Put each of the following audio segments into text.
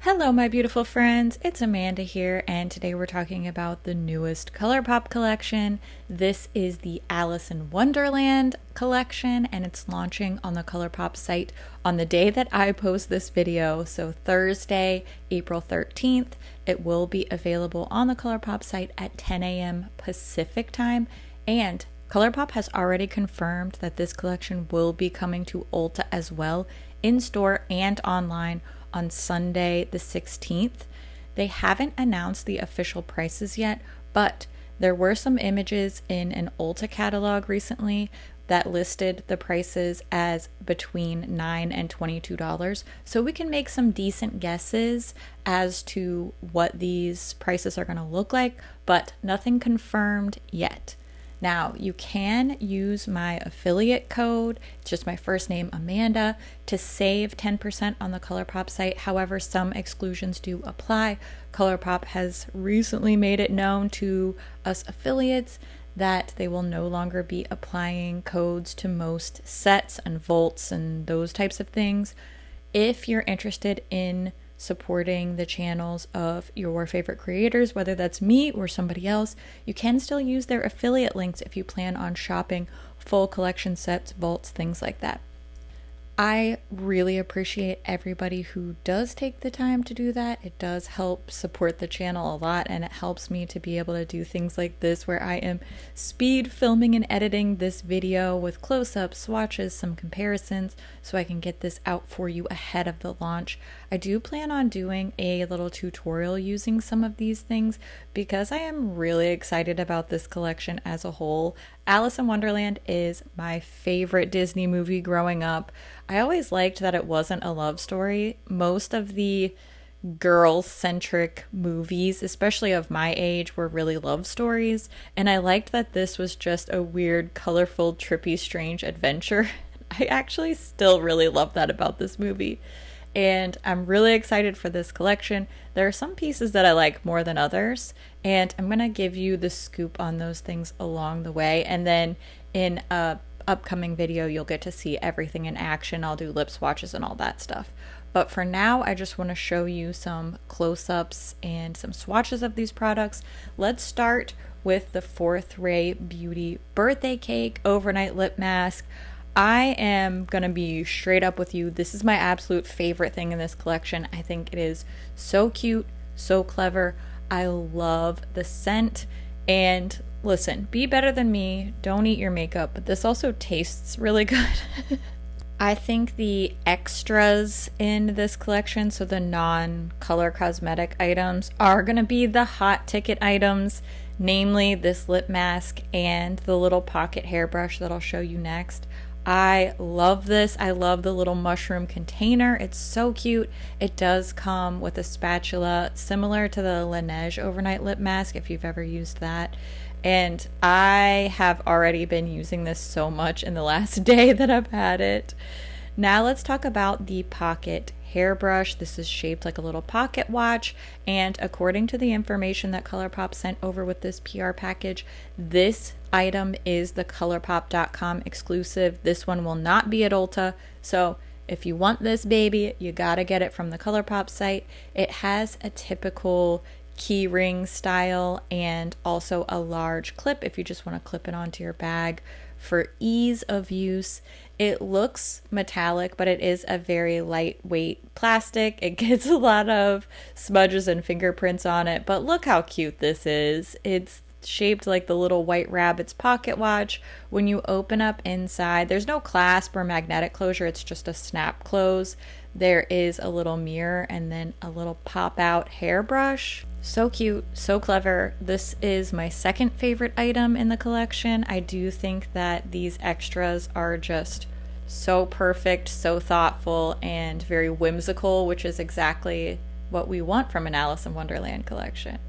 Hello my beautiful friends, it's Amanda here, and today we're talking about the newest ColourPop collection. This is the Alice in Wonderland collection, and it's launching on the ColourPop site on the day that I post this video, so Thursday, April 13th. It will be available on the ColourPop site at 10 a.m. Pacific time, and ColourPop has already confirmed that this collection will be coming to Ulta as well, in store and online, on Sunday the 16th. They haven't announced the official prices yet, but there were some images in an Ulta catalog recently that listed the prices as between $9 and $22, so we can make some decent guesses as to what these prices are going to look like, but nothing confirmed yet. Now, you can use my affiliate code, it's just my first name, Amanda, to save 10% on the ColourPop site. However, some exclusions do apply. ColourPop has recently made it known to us affiliates that they will no longer be applying codes to most sets and vaults and those types of things. If you're interested in supporting the channels of your favorite creators, whether that's me or somebody else, you can still use their affiliate links if you plan on shopping full collection sets, vaults, things like that. I really appreciate everybody who does take the time to do that. It does help support the channel a lot, and it helps me to be able to do things like this where I am speed filming and editing this video with close-ups, swatches, some comparisons, so I can get this out for you ahead of the launch. I do plan on doing a little tutorial using some of these things because I am really excited about this collection as a whole. Alice in Wonderland is my favorite Disney movie growing up. I always liked that it wasn't a love story. Most of the girl-centric movies, especially of my age, were really love stories, and I liked that this was just a weird, colorful, trippy, strange adventure. I actually still really love that about this movie, and I'm really excited for this collection. There are some pieces that I like more than others, and I'm going to give you the scoop on those things along the way, and then in a upcoming video you'll get to see everything in action. I'll do lip swatches and all that stuff. But for now, I just want to show you some close-ups and some swatches of these products. Let's start with the Fourth Ray Beauty Birthday Cake Overnight Lip Mask. I am going to be straight up with you. This is my absolute favorite thing in this collection. I think it is so cute, so clever. I love the scent. And listen, be better than me. Don't eat your makeup, but this also tastes really good. I think the extras in this collection, so the non-color cosmetic items, are going to be the hot ticket items, namely this lip mask and the little pocket hairbrush that I'll show you next. I love this. I love the little mushroom container. It's so cute. It does come with a spatula similar to the Laneige Overnight Lip Mask, if you've ever used that. And I have already been using this so much in the last day that I've had it. Now let's talk about the pocket hairbrush. This is shaped like a little pocket watch, and according to the information that ColourPop sent over with this PR package, this item is the ColourPop.com exclusive. This one will not be at Ulta, so if you want this baby, you gotta get it from the ColourPop site. It has a typical key ring style and also a large clip if you just want to clip it onto your bag for ease of use. It looks metallic, but it is a very lightweight plastic. It gets a lot of smudges and fingerprints on it, but look how cute this is. It's shaped like the little White Rabbit's pocket watch. When you open up inside, there's no clasp or magnetic closure, it's just a snap close. There is a little mirror and then a little pop out hairbrush. So cute, so clever. This is my second favorite item in the collection. I do think that these extras are just so perfect, so thoughtful, and very whimsical, which is exactly what we want from an Alice in Wonderland collection.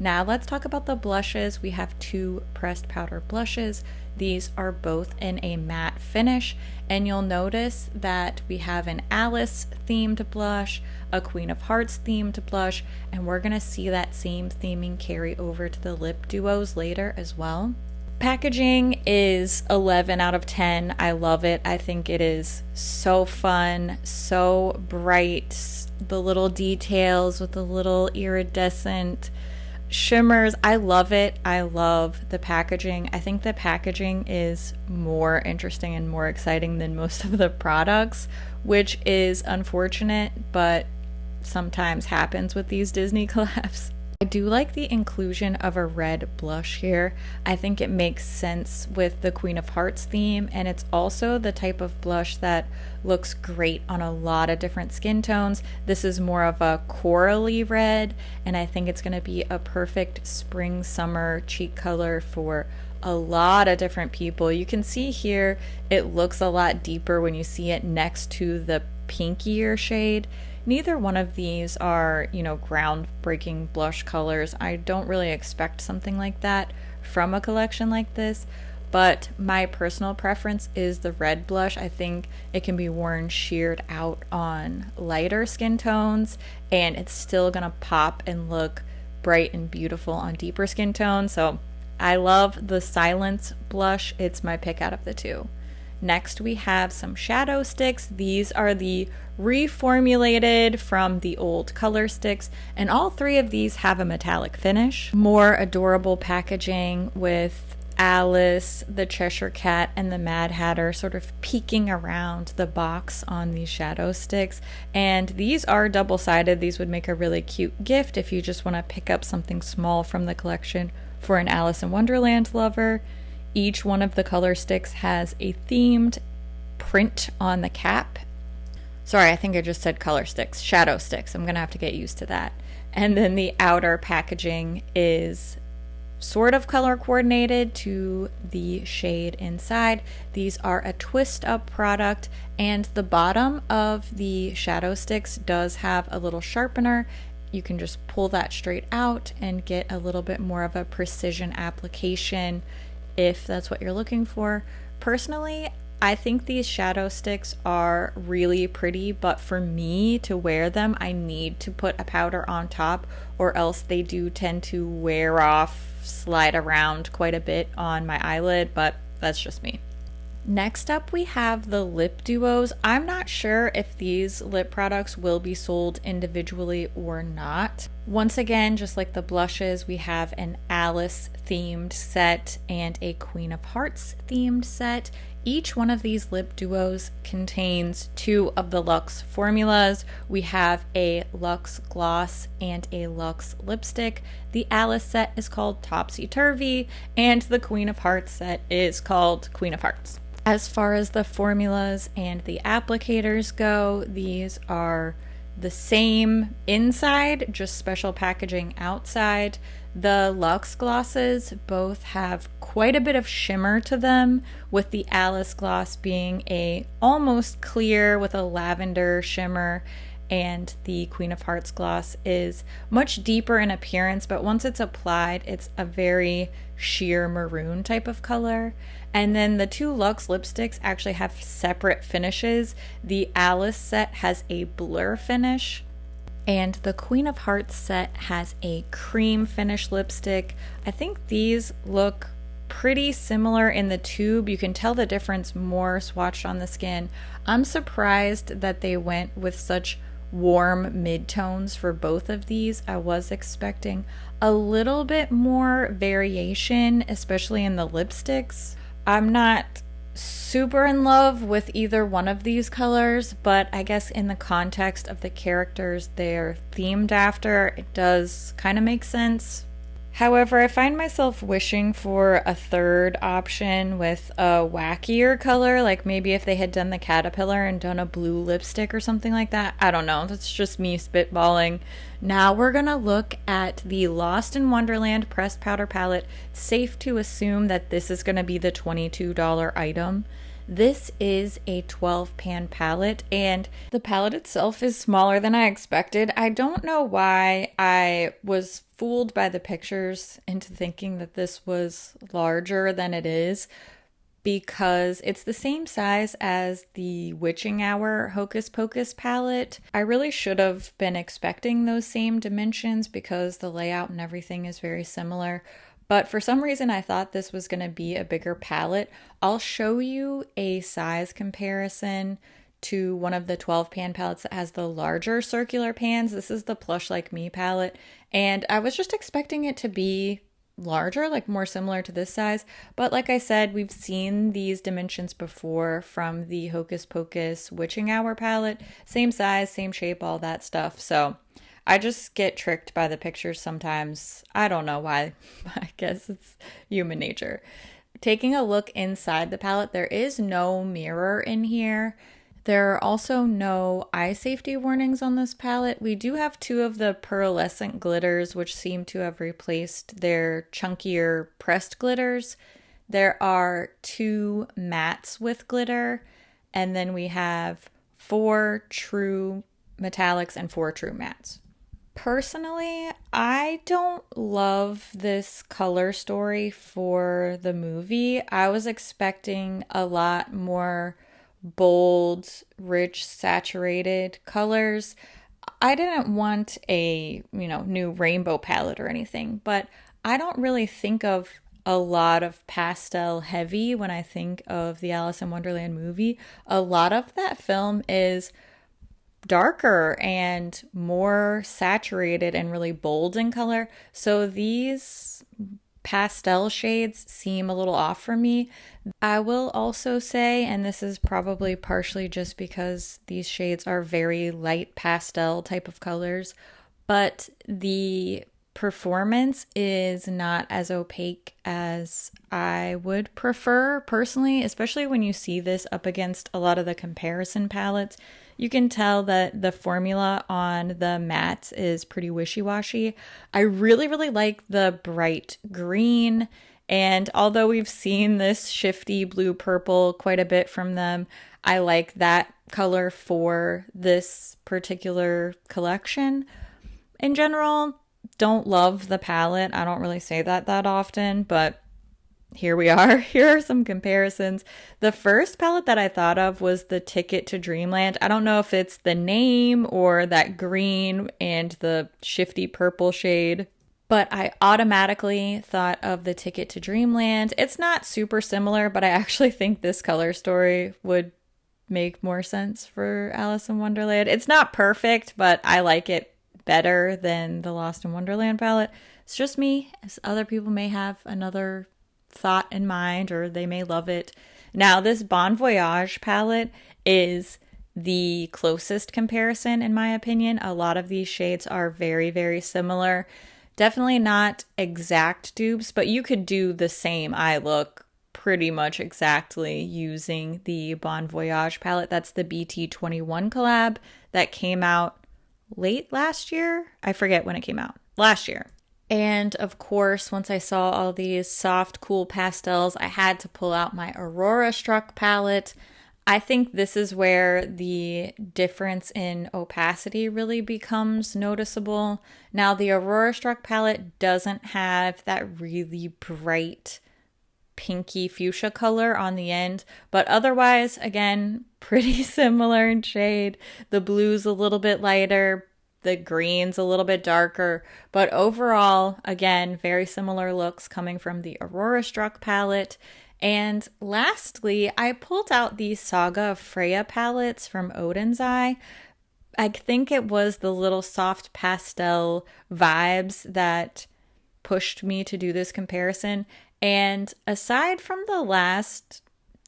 Now let's talk about the blushes. We have two pressed powder blushes. These are both in a matte finish, and you'll notice that we have an Alice themed blush, a Queen of Hearts themed blush, and we're gonna see that same theming carry over to the lip duos later as well. Packaging is 11 out of 10. I love it. I think it is so fun, so bright, the little details with the little iridescent shimmers. I love it. I love the packaging. I think the packaging is more interesting and more exciting than most of the products, which is unfortunate, but sometimes happens with these Disney collabs. I do like the inclusion of a red blush here. I think it makes sense with the Queen of Hearts theme, and it's also the type of blush that looks great on a lot of different skin tones. This is more of a corally red, and I think it's going to be a perfect spring summer cheek color for a lot of different people. You can see here it looks a lot deeper when you see it next to the pinkier shade. Neither one of these are, groundbreaking blush colors. I don't really expect something like that from a collection like this, but my personal preference is the red blush. I think it can be worn sheared out on lighter skin tones, and it's still gonna pop and look bright and beautiful on deeper skin tones. So I love the Silence blush. It's my pick out of the two. Next, we have some shadow sticks. These are the reformulated from the old color sticks, and all three of these have a metallic finish. More adorable packaging with Alice, the Cheshire Cat, and the Mad Hatter sort of peeking around the box on these shadow sticks. And these are double-sided. These would make a really cute gift if you just want to pick up something small from the collection for an Alice in Wonderland lover. Each one of the color sticks has a themed print on the cap. Sorry, I think I just said color sticks, shadow sticks. I'm gonna have to get used to that. And then the outer packaging is sort of color coordinated to the shade inside. These are a twist up product, and the bottom of the shadow sticks does have a little sharpener. You can just pull that straight out and get a little bit more of a precision application if that's what you're looking for. Personally, I think these shadow sticks are really pretty, but for me to wear them, I need to put a powder on top, or else they do tend to wear off, slide around quite a bit on my eyelid, but that's just me. Next up, we have the lip duos. I'm not sure if these lip products will be sold individually or not. Once again, just like the blushes, we have an Alice themed set and a Queen of Hearts themed set. Each one of these lip duos contains two of the Luxe formulas. We have a Luxe gloss and a Luxe lipstick. The Alice set is called Topsy Turvy, and the Queen of Hearts set is called Queen of Hearts. As far as the formulas and the applicators go, these are the same inside, just special packaging outside. The Luxe glosses both have quite a bit of shimmer to them, with the Alice gloss being a almost clear with a lavender shimmer, and the Queen of Hearts gloss is much deeper in appearance, but once it's applied, it's a very sheer maroon type of color. And then the two Luxe lipsticks actually have separate finishes. The Alice set has a blur finish, and the Queen of Hearts set has a cream finish lipstick. I think these look pretty similar in the tube. You can tell the difference more swatched on the skin. I'm surprised that they went with such warm mid-tones for both of these. I was expecting a little bit more variation, especially in the lipsticks. I'm not super in love with either one of these colors, but I guess in the context of the characters they're themed after, it does kind of make sense. However, I find myself wishing for a third option with a wackier color, like maybe if they had done the caterpillar and done a blue lipstick or something like that. I don't know, that's just me spitballing. Now we're gonna look at the Lost in Wonderland pressed powder palette. It's safe to assume that this is gonna be the $22 item. This is a 12 pan palette, and the palette itself is smaller than I expected. I don't know why I was fooled by the pictures into thinking that this was larger than it is, because it's the same size as the Witching Hour Hocus Pocus palette. I really should have been expecting those same dimensions because the layout and everything is very similar. But for some reason, I thought this was going to be a bigger palette. I'll show you a size comparison to one of the 12 pan palettes that has the larger circular pans. This is the Plush Like Me palette. And I was just expecting it to be larger, like more similar to this size. But like I said, we've seen these dimensions before from the Hocus Pocus Witching Hour palette. Same size, same shape, all that stuff. So I just get tricked by the pictures sometimes. I don't know why. I guess it's human nature. Taking a look inside the palette, there is no mirror in here. There are also no eye safety warnings on this palette. We do have two of the pearlescent glitters, which seem to have replaced their chunkier pressed glitters. There are two mattes with glitter, and then we have 4 true metallics and 4 true mattes. Personally, I don't love this color story for the movie. I was expecting a lot more bold, rich, saturated colors. I didn't want a, new rainbow palette or anything, but I don't really think of a lot of pastel heavy when I think of the Alice in Wonderland movie. A lot of that film is darker and more saturated and really bold in color. So these pastel shades seem a little off for me. I will also say, and this is probably partially just because these shades are very light pastel type of colors, but the performance is not as opaque as I would prefer personally, especially when you see this up against a lot of the comparison palettes. You can tell that the formula on the mattes is pretty wishy-washy. I really, really like the bright green, and although we've seen this shifty blue-purple quite a bit from them, I like that color for this particular collection. In general, don't love the palette. I don't really say that often, but here we are. Here are some comparisons. The first palette that I thought of was the Ticket to Dreamland. I don't know if it's the name or that green and the shifty purple shade, but I automatically thought of the Ticket to Dreamland. It's not super similar, but I actually think this color story would make more sense for Alice in Wonderland. It's not perfect, but I like it better than the Lost in Wonderland palette. It's just me, as other people may have another thought in mind, or they may love it. Now, this Bon Voyage palette is the closest comparison in my opinion. A lot of these shades are very, very similar. Definitely not exact dupes, but you could do the same eye look pretty much exactly using the Bon Voyage palette. That's the BT21 collab that came out late last year. I forget when it came out. Last year. And of course, once I saw all these soft, cool pastels, I had to pull out my Aurora Struck palette. I think this is where the difference in opacity really becomes noticeable. Now, the Aurora Struck palette doesn't have that really bright pinky fuchsia color on the end, but otherwise, again, pretty similar in shade. The blue's a little bit lighter, the green's a little bit darker, but overall, again, very similar looks coming from the Aurora Struck palette. And lastly, I pulled out the Saga of Freya palettes from Odin's Eye. I think it was the little soft pastel vibes that pushed me to do this comparison. And aside from the last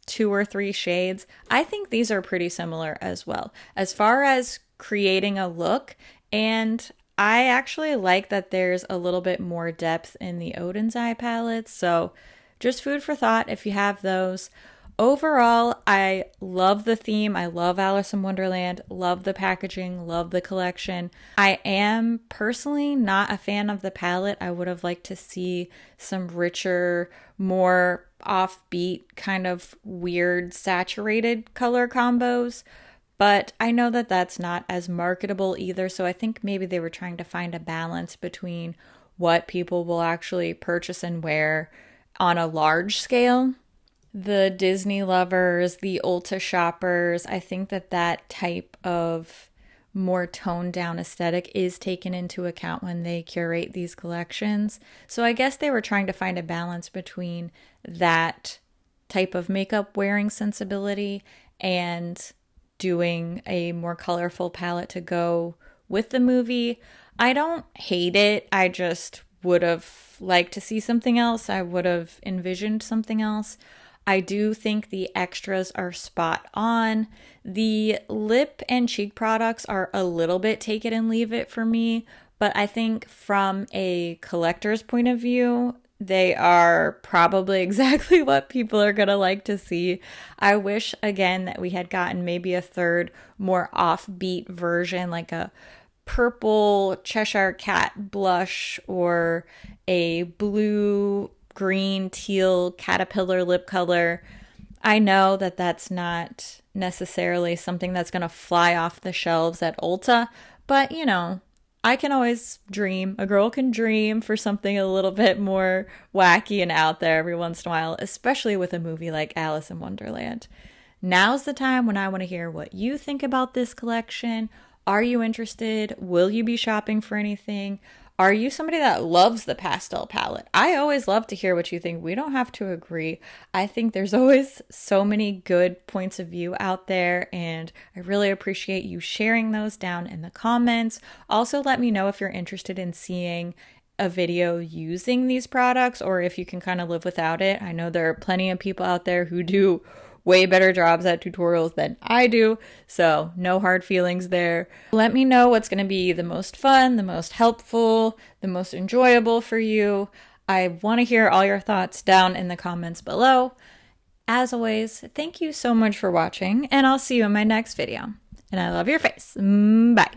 2 or 3 shades, I think these are pretty similar as well, as far as creating a look. And I actually like that there's a little bit more depth in the Odin's Eye palettes. So just food for thought if you have those. overall, I love the theme. I love Alice in Wonderland, love the packaging, love the collection. I am personally not a fan of the palette. I would have liked to see some richer, more offbeat, kind of weird, saturated color combos. But I know that that's not as marketable either. So I think maybe they were trying to find a balance between what people will actually purchase and wear on a large scale. The Disney lovers, the Ulta shoppers, I think that that type of more toned down aesthetic is taken into account when they curate these collections. So I guess they were trying to find a balance between that type of makeup wearing sensibility and doing a more colorful palette to go with the movie. I don't hate it. I just would have liked to see something else. I would have envisioned something else. I do think the extras are spot on. The lip and cheek products are a little bit take it and leave it for me, but I think from a collector's point of view, they are probably exactly what people are going to like to see. I wish, again, that we had gotten maybe a third, more offbeat version, like a purple Cheshire Cat blush or a blue, green, teal caterpillar lip color. I know that that's not necessarily something that's going to fly off the shelves at Ulta, but you know, I can always dream. A girl can dream for something a little bit more wacky and out there every once in a while, especially with a movie like Alice in Wonderland. Now's the time when I want to hear what you think about this collection. Are you interested? Will you be shopping for anything? Are you somebody that loves the pastel palette? I always love to hear what you think. We don't have to agree. I think there's always so many good points of view out there, and I really appreciate you sharing those down in the comments. Also, let me know if you're interested in seeing a video using these products or if you can kind of live without it. I know there are plenty of people out there who do way better jobs at tutorials than I do, so no hard feelings there. Let me know what's going to be the most fun, the most helpful, the most enjoyable for you. I want to hear all your thoughts down in the comments below. As always, thank you so much for watching, and I'll see you in my next video. And I love your face. Bye.